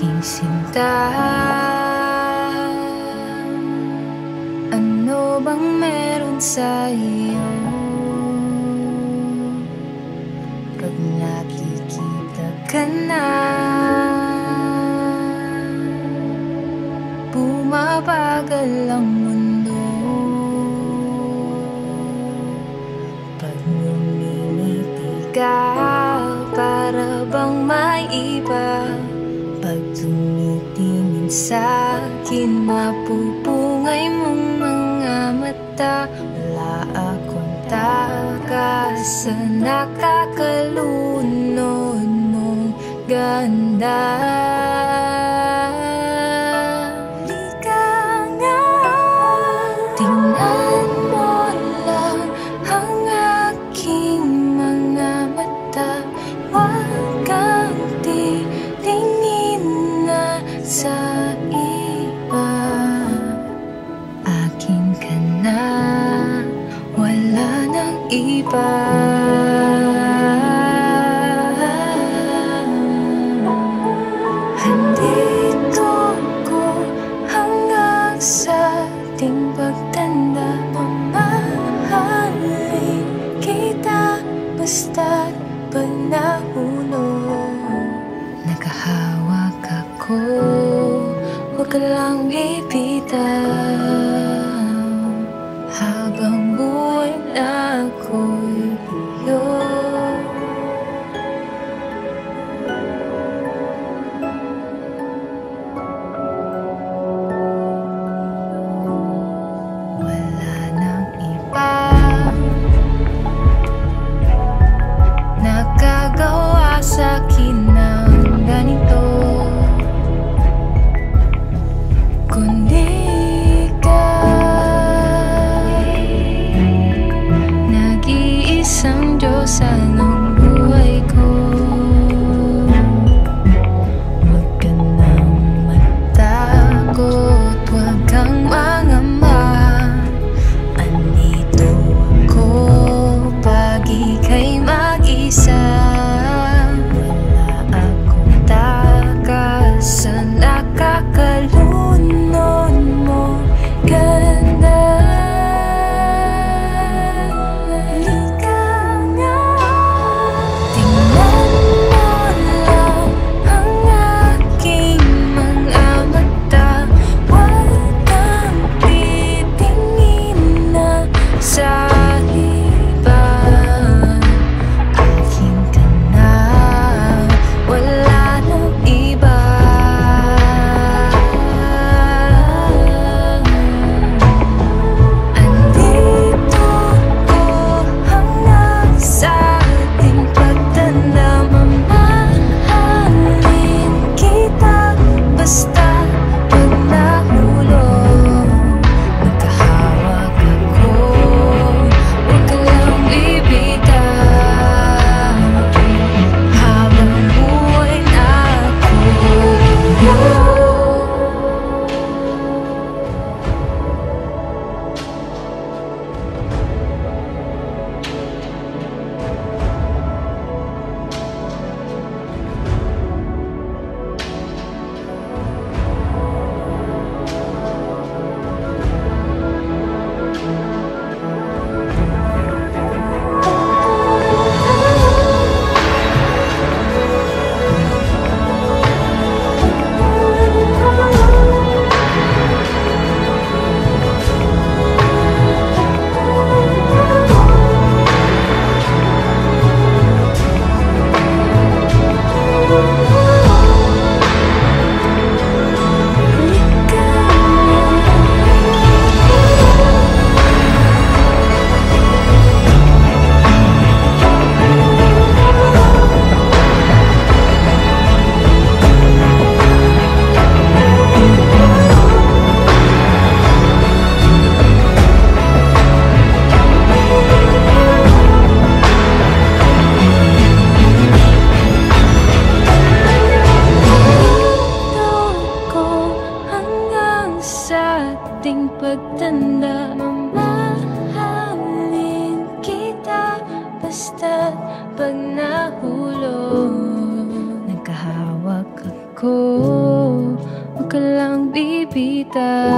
aking sinta. Ano bang meron sa iyo? Pag nakikita ka na, bumabagal ang mundo. Pag ngumingiti ka, para bang may iba. Pag tumitingin sa'kin, mapupungay mong mga mata. Wala akong takas sa nakakalunod mong ganda. Halika nga, tingnan mo lang ang aking mga mata. Huwag kang titingin na sa iba. Akin ka na, wala nang iba. Andito ko hanggang sa ating pagtanda. Mamahalin kita basta't pag nahulog. Nakahawak ako, huwag ka lang bibitaw. Habang buhay na ako'y iyo. Wala nang iba nakagawa sa'kin ng ganito, kundi nag-iisang Diyosa ng buhay ko. Huwag ka nang matakot, huwag kang mangamba. Andito ako pag ika'y mag-isa. Wala akong takas sa nakakalunod mo ganda. pagtanda, mamahalin kita basta't pag nahulog. Nagkahawak ako, ko, huwag ka lang bibitaw.